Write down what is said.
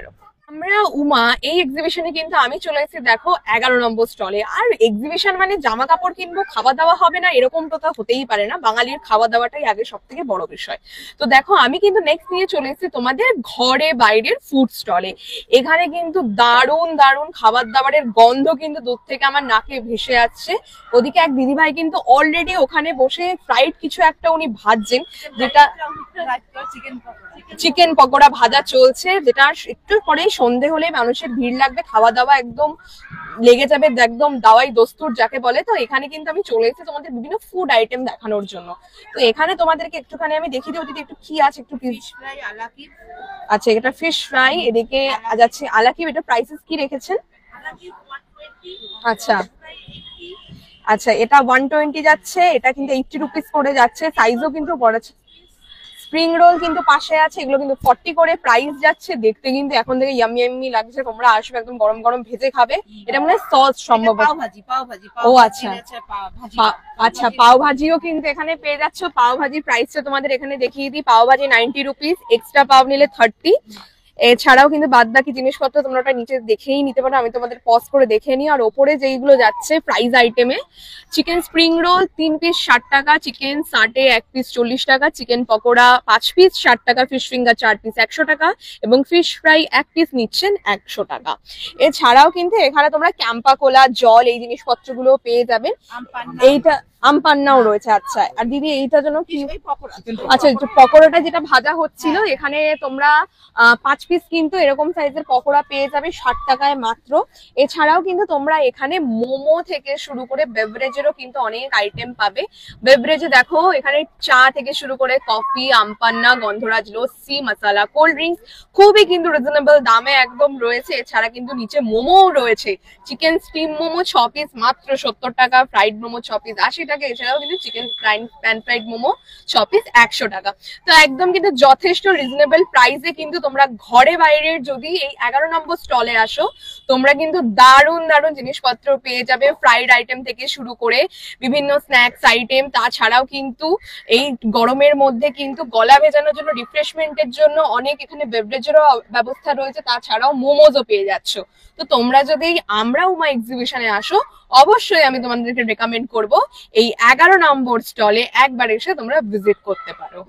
পারো। আমরা উমা এই এক্সিবিশনে কিন্তু আমি চলে এসেছি দেখো 11 নম্বর স্টলে। আর এক্সিবিশন মানে জামা কাপড় কিনবো, খাওয়া দাওয়া হবে না, এরকম তো তা হতেই পারে না। বাঙালির খাওয়া দাওয়াটাই আগে সব থেকে বড় বিষয়। তো দেখো আমি কিন্তু নেক্সট নিয়ে চলে এসেছি তোমাদের ঘরে বাইরের ফুড স্টলে। এখানে কিন্তু দারুণ দারুণ খাবার দাবারের গন্ধ কিন্তু দূর থেকে আমার নাকে ভেসে আসছে। ওদিকে এক দিদিভাই কিন্তু অলরেডি ওখানে বসে ফ্রাইড কিছু একটা উনি ভাজছেন, যেটা চিকেন পকোড়া ভাজা চলছে, যেটা একটু পরেই সন্ধে হলে মানুষের ভিড় লাগবে, খাওয়া দাওয়া একদম লেগে যাবে, একদম দাওয়াই দস্তুর যাকে বলে। তো এখানে কিন্তু আমি চলে এসেছি তোমাদের বিভিন্ন ফুড আইটেম দেখানোর জন্য। তো এখানে তোমাদেরকে একটুখানি আমি দেখিয়ে দিই ওদিকে একটু কি আছে, একটু আচ্ছা এটা ফিশ ফ্রাই, এদিকে যাচ্ছে আলাকিব। এটা প্রাইসেস কি রেখেছেন? আচ্ছা আচ্ছা এটা 120 যাচ্ছে, এটা কিন্তু 80 রুপিস করে যাচ্ছে, সাইজও কিন্তু বড় আছে। স্প্রিং রোল কিন্তু পাশে আছে, এগুলো কিন্তু 40 করে প্রাইস যাচ্ছে। দেখতে কিন্তু এখন থেকে ইয়ামি ইয়ামি লাগছে, তোমরা আসবে একদম গরম গরম ভেজে খাবে। এটা মানে সস সম্ভবত। ও আচ্ছা আচ্ছা, পাও ভাজিও কিন্তু এখানে পেয়ে যাচ্ছ। পাও ভাজি প্রাইসটা তোমাদের এখানে দেখিয়ে দিই। পাও ভাজি 90 রুপিস, এক্সট্রা পাও নিলে 30। এছাড়াও কিন্তু বাদ বাকি জিনিসপত্র তোমরা ওটা নিচে দেখেই নিতে পারো, আমি তোমাদের পজ করে দেখে নিই। আর ওপরে যেইগুলো যাচ্ছে প্রাইস আইটেমে, চিকেন স্প্রিং রোল 3 পিস 60 টাকা, চিকেন সাটে 1 পিস 40 টাকা, চিকেন পকোড়া 5 পিস 60 টাকা, ফিশ ফিঙ্গার 4 পিস 100 টাকা এবং ফিশ ফ্রাই 1 পিস নিচ্ছেন 100 টাকা। এছাড়াও কিন্তু এখানে তোমরা ক্যাম্পা কোলা, জল এই জিনিসপত্রগুলো পেয়ে যাবে। এইটা আমপান্নাও রয়েছে। আচ্ছা আর দিদি এইটা জন্য কি? আচ্ছা পকোড়াটা যেটা ভাজা হচ্ছিল, এখানে তোমরা 5 পিস কিন্তু এরকম সাইজের পকোড়া পেয়ে যাবে 60 টাকায় মাত্র। এছাড়াও কিন্তু তোমরা এখানে মোমো থেকে শুরু করে বেভারেজেরও কিন্তু অনেক আইটেম পাবে। বেভারেজে দেখো এখানে চা থেকে শুরু করে কফি, আমপান্না, গন্ধরাজ লস্যি, মশলা কোল্ড ড্রিঙ্কস খুবই কিন্তু রিজনেবল দামে একদম রয়েছে। এছাড়া কিন্তু নিচে মোমোও রয়েছে, চিকেন স্টিম মোমো 6 পিস মাত্র 70 টাকা, ফ্রাইড মোমো 6 পিস 80 টাকা। এছাড়াও কিন্তু chicken pan fried momo 6 piece 100 টাকা। তো একদম কিন্তু যথেষ্ট রিজনেবল প্রাইসে কিন্তু তোমরা ঘরে বাইরের যদি এই 11 নম্বর স্টলে আসো, তোমরা কিন্তু দারুণ দারুণ জিনিসপত্র পেয়ে যাবে। ফ্রাইড আইটেম থেকে শুরু করে বিভিন্ন স্ন্যাক্স আইটেম, তাছাড়াও কিন্তু এই গরমের মধ্যে কিন্তু গলা ভেজানোর জন্য রিফ্রেশমেন্টের জন্য অনেক এখানে বেভারেজেরও ব্যবস্থা রয়েছে, তাছাড়াও মোমোজও পেয়ে যাচ্ছ। তো তোমরা যদি আমরা উমা এক্সিবিশনে আসো, অবশ্যই আমি তোমাদেরকে রেকমেন্ড করব এই 11 নম্বর স্টলে একবার এসে তোমরা ভিজিট করতে পারো।